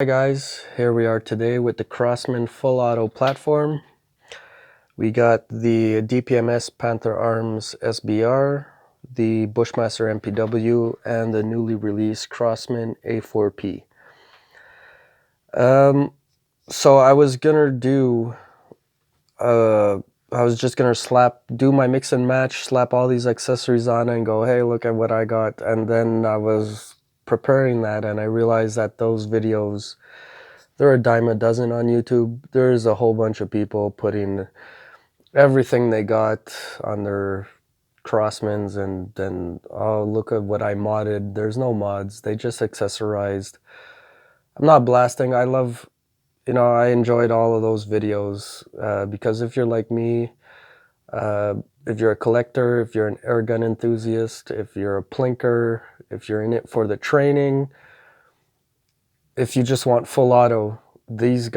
Hi guys, here we are today with the Crosman full auto platform. We got the DPMS Panther Arms SBR, the Bushmaster MPW, and the newly released Crosman A4-P. So I was just gonna do my mix and match, slap all these accessories on and go, hey, look at what I got. And then I was preparing that and I realized that those videos, there are a dime a dozen on YouTube. There's a whole bunch of people putting everything they got on their Crosmans and then, oh, look at what I modded. There's no mods. They just accessorized. I'm not blasting. I enjoyed all of those videos because if you're like me, if you're a collector, if you're an airgun enthusiast, if you're a plinker, if you're in it for the training, if you just want full auto, this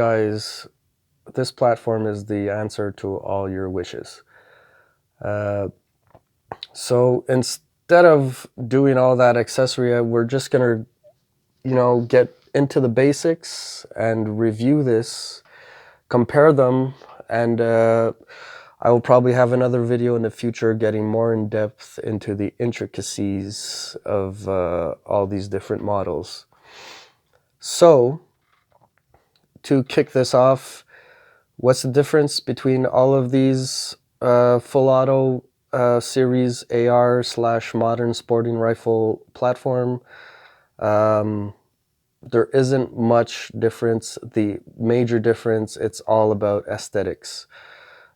platform is the answer to all your wishes. So instead of doing all that accessory, we're just gonna, get into the basics and review this, compare them, and I will probably have another video in the future getting more in depth into the intricacies of all these different models. So to kick this off, what's the difference between all of these full auto series AR/modern sporting rifle platform? There isn't much difference. The major difference, it's all about aesthetics.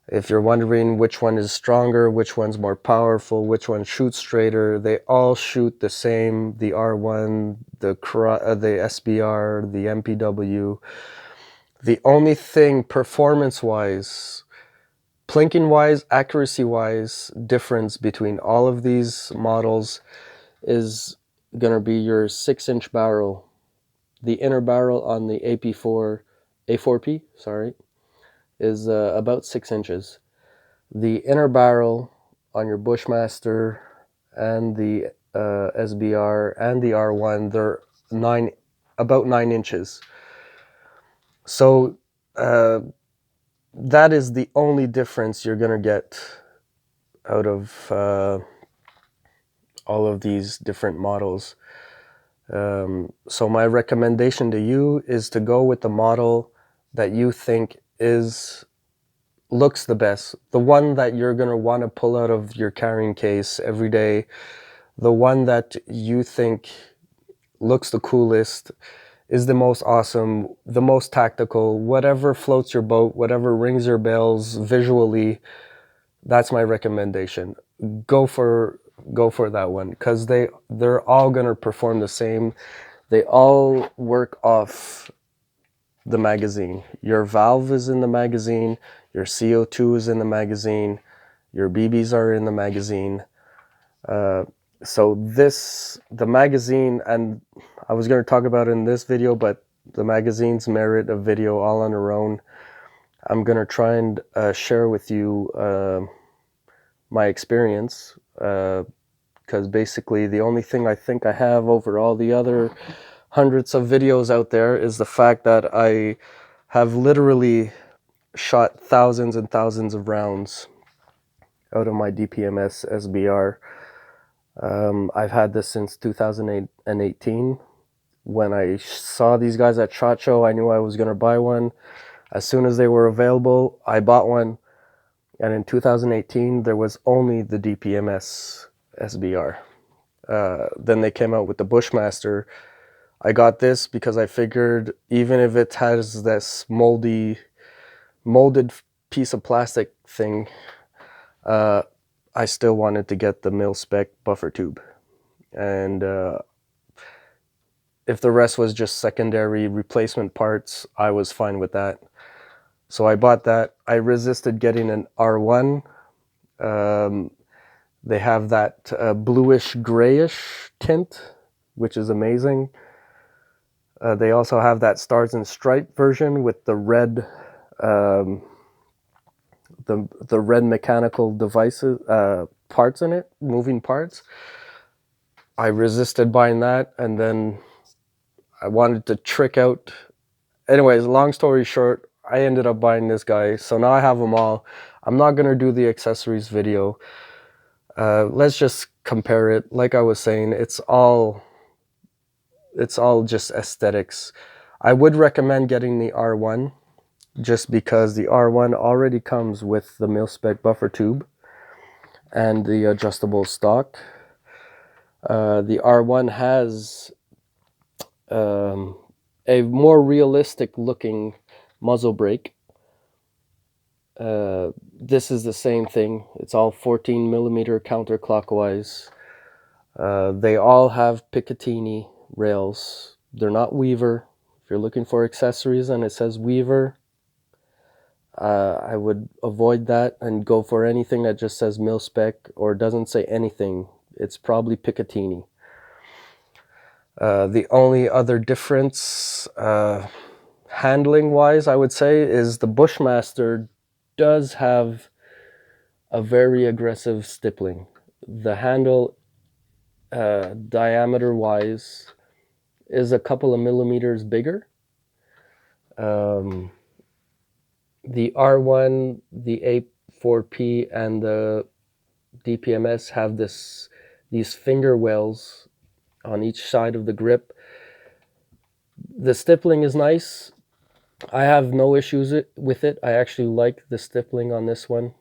If you're wondering which one is stronger, which one's more powerful, which one shoots straighter, they all shoot the same. The R1, the SBR, the MPW. The only thing performance-wise, plinking-wise, accuracy-wise, difference between all of these models is gonna be your 6-inch barrel. The inner barrel on the A4-P, is about 6 inches. The inner barrel on your Bushmaster and the SBR and the R1, they're about 9 inches. So that is the only difference you're gonna get out of all of these different models. So my recommendation to you is to go with the model that you think looks the best, the one that you're gonna want to pull out of your carrying case every day, the one that you think looks the coolest, is the most awesome, the most tactical, whatever floats your boat, whatever rings your bells visually. That's my recommendation. Go for that one, because they're all gonna perform the same. They all work off the magazine. Your valve is in the magazine, your CO2 is in the magazine, your BBs are in the magazine. So the magazine, and I was going to talk about it in this video, but the magazines merit a video all on their own. I'm going to try and share with you my experience, because basically the only thing I think I have over all the other hundreds of videos out there is the fact that I have literally shot thousands and thousands of rounds out of my DPMS SBR. I've had this since 2018. When I saw these guys at SHOT Show, I knew I was going to buy one. As soon as they were available, I bought one. And in 2018, there was only the DPMS SBR. Then they came out with the Bushmaster. I got this because I figured even if it has this molded piece of plastic thing, I still wanted to get the mil-spec buffer tube. And if the rest was just secondary replacement parts, I was fine with that. So I bought that. I resisted getting an R1. They have that bluish grayish tint, which is amazing. They also have that Stars and Stripe version with the red the red mechanical devices, parts in it, moving parts. I resisted buying that, and then I wanted to trick out anyways, long story short, I ended up buying this guy. So now I have them all. I'm not going to do the accessories video. Let's just compare it. Like I was saying, it's all just aesthetics. I would recommend getting the R1 just because the R1 already comes with the mil-spec buffer tube and the adjustable stock. The R1 has a more realistic looking muzzle brake. This is the same thing. It's all 14 millimeter counterclockwise. They all have Picatinny rails. They're not Weaver. If you're looking for accessories and it says Weaver, I would avoid that and go for anything that just says mil-spec or doesn't say anything. It's probably Picatinny. The only other difference, handling wise, I would say, is the Bushmaster does have a very aggressive stippling. The handle, diameter wise, is a couple of millimeters bigger. The R1, the A4-P, and the DPMS have these finger wells on each side of the grip. The stippling is nice. I have no issues with it. I actually like the stippling on this one.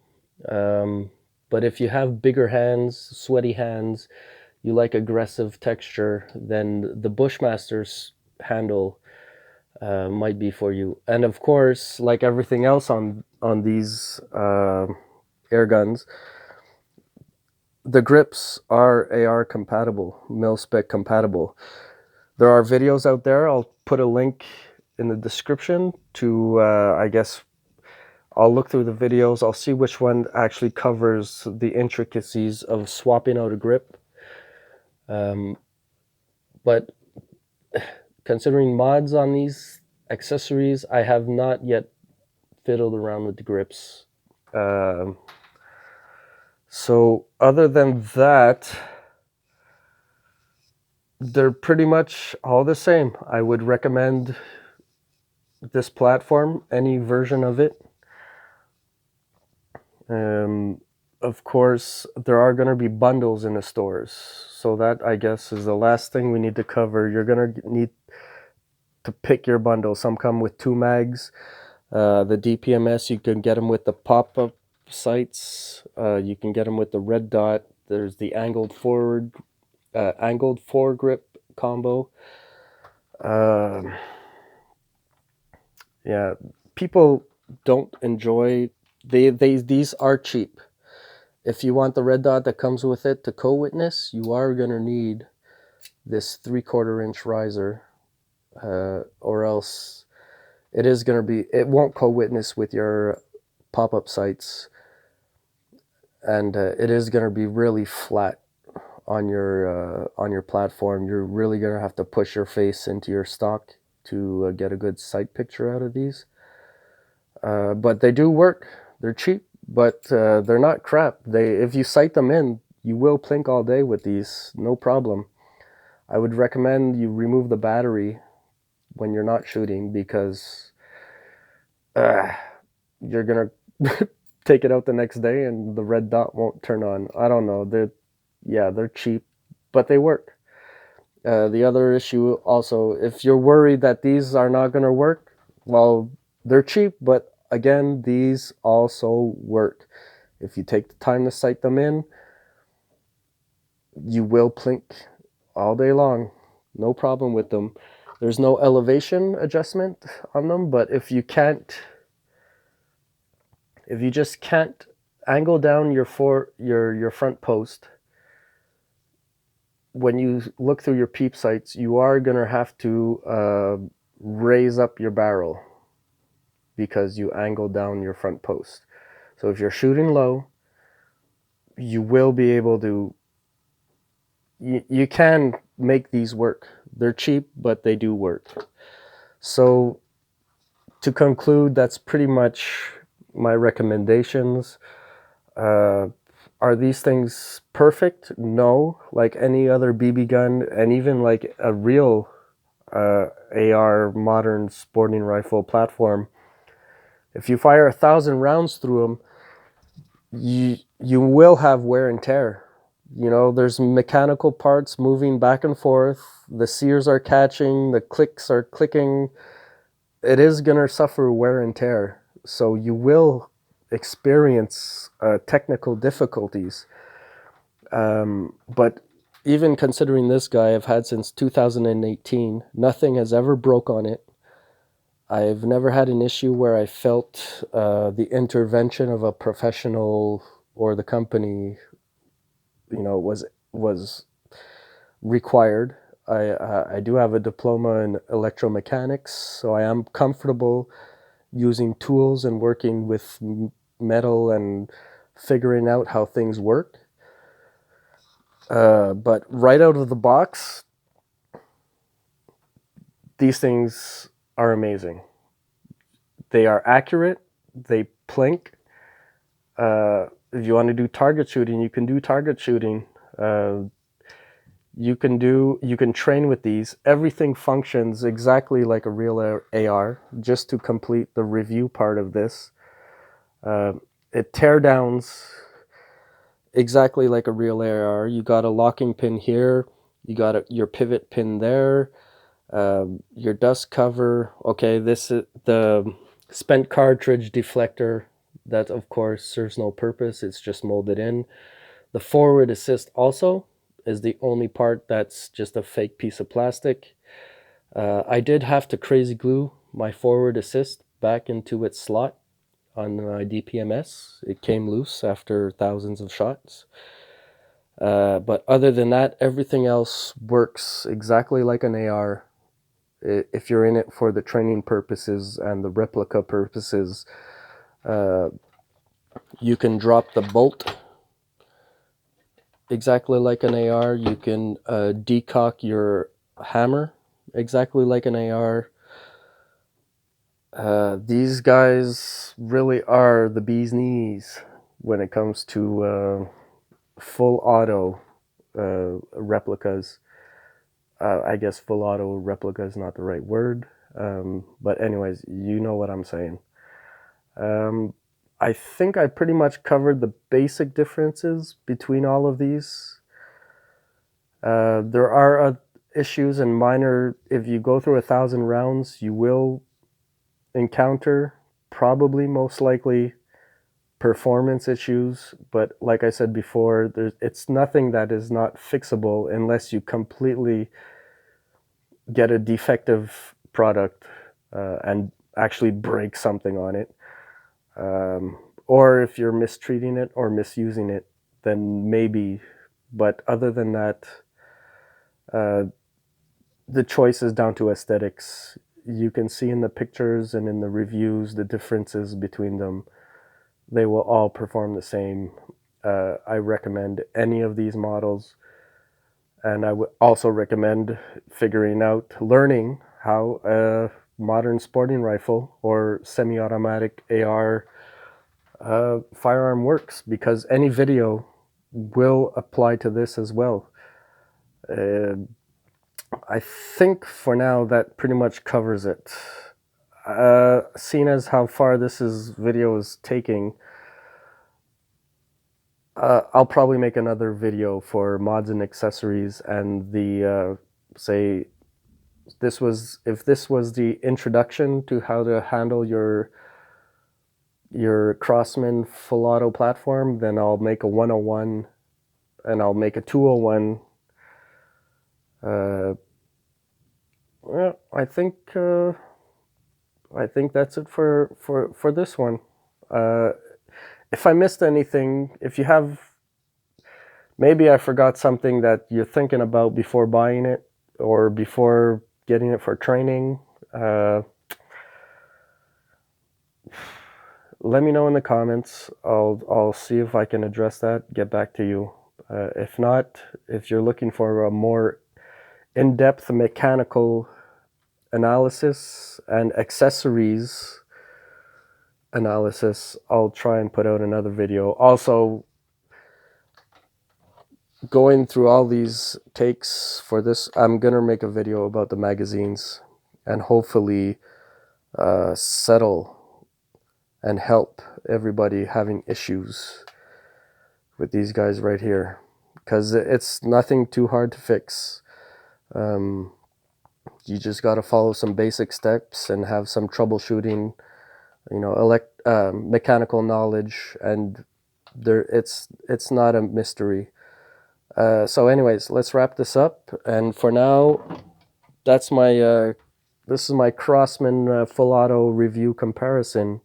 But if you have bigger hands, sweaty hands, you like aggressive texture, then the Bushmaster's handle might be for you. And of course, like everything else on these air guns, the grips are AR compatible, mil-spec compatible. There are videos out there. I'll put a link in the description to, I guess, I'll look through the videos. I'll see which one actually covers the intricacies of swapping out a grip. But considering mods on these accessories, I have not yet fiddled around with the grips. So other than that, they're pretty much all the same. I would recommend this platform, any version of it. Of course, there are going to be bundles in the stores. So that, I guess, is the last thing we need to cover. You're going to need to pick your bundle. Some come with 2 mags. The DPMS, you can get them with the pop-up sights. You can get them with the red dot. There's the angled foregrip combo. Yeah, people don't enjoy. These are cheap. If you want the red dot that comes with it to co-witness, you are gonna need this 3/4 inch riser, or else it won't co-witness with your pop-up sights, and it is gonna be really flat on your platform. You're really gonna have to push your face into your stock to get a good sight picture out of these. But they do work. They're cheap, but they're not crap. If you sight them in, you will plink all day with these, no problem. I would recommend you remove the battery when you're not shooting, because you're gonna take it out the next day and the red dot won't turn on. I don't know. They're cheap, but they work. The other issue also, if you're worried that these are not gonna work, well, they're cheap, but again, these also work. If you take the time to sight them in, you will plink all day long. No problem with them. There's no elevation adjustment on them, but if you just can't angle down your front post, when you look through your peep sights, you are gonna have to raise up your barrel because you angle down your front post. So if you're shooting low, you will be able to, you can make these work. They're cheap, but they do work. So to conclude, that's pretty much my recommendations. Are these things perfect? No. Like any other BB gun, and even like a real AR modern sporting rifle platform, if you fire 1,000 rounds through them, you will have wear and tear. You know, there's mechanical parts moving back and forth. The sears are catching, the clicks are clicking. It is going to suffer wear and tear. So you will experience technical difficulties. But even considering this guy I've had since 2018, nothing has ever broke on it. I've never had an issue where I felt the intervention of a professional or the company, you know, was required. I do have a diploma in electromechanics, so I am comfortable using tools and working with metal and figuring out how things work. But right out of the box, these things are amazing. They are accurate. They plink. If you want to do target shooting, you can do target shooting. You can train with these. Everything functions exactly like a real AR. Just to complete the review part of this, it tear downs exactly like a real AR. You got a locking pin here. You got your pivot pin there. Your dust cover. Okay, this is the spent cartridge deflector. That, of course, serves no purpose. It's just molded in. The forward assist also is the only part that's just a fake piece of plastic. I did have to crazy glue my forward assist back into its slot on my DPMS. It came loose after thousands of shots. But other than that, everything else works exactly like an AR. If you're in it for the training purposes and the replica purposes, you can drop the bolt exactly like an AR. You can decock your hammer exactly like an AR. These guys really are the bee's knees when it comes to full auto replicas. I guess full auto replica is not the right word. But anyways, you know what I'm saying. I think I pretty much covered the basic differences between all of these. There are issues and minor, if you go through 1,000 rounds, you will encounter, probably most likely, performance issues. But like I said before, it's nothing that is not fixable unless you completely get a defective product and actually break something on it. Or if you're mistreating it or misusing it, then maybe. But other than that, the choice is down to aesthetics. You can see in the pictures and in the reviews the differences between them. They will all perform the same. I recommend any of these models. And I would also recommend learning how a modern sporting rifle or semi-automatic AR firearm works, because any video will apply to this as well. I think for now that pretty much covers it. Seeing as how far video is taking, I'll probably make another video for mods and accessories and the say if this was the introduction to how to handle your Crosman full auto platform, then I'll make a 101 and I'll make a 201. Well, I think that's it for this one. If I missed anything, if you have, maybe I forgot something that you're thinking about before buying it or before getting it for training, let me know in the comments. I'll see if I can address that, get back to you. If not, if you're looking for a more in-depth mechanical analysis and accessories analysis, I'll try and put out another video. Also, going through all these takes for this, I'm gonna make a video about the magazines and hopefully settle and help everybody having issues with these guys right here, because it's nothing too hard to fix. You just got to follow some basic steps and have some troubleshooting, you know, mechanical knowledge, and it's not a mystery. So anyways, let's wrap this up, and for now, that's my this is my Crosman full auto review comparison.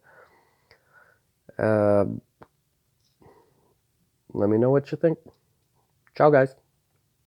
Let me know what you think. Ciao, guys.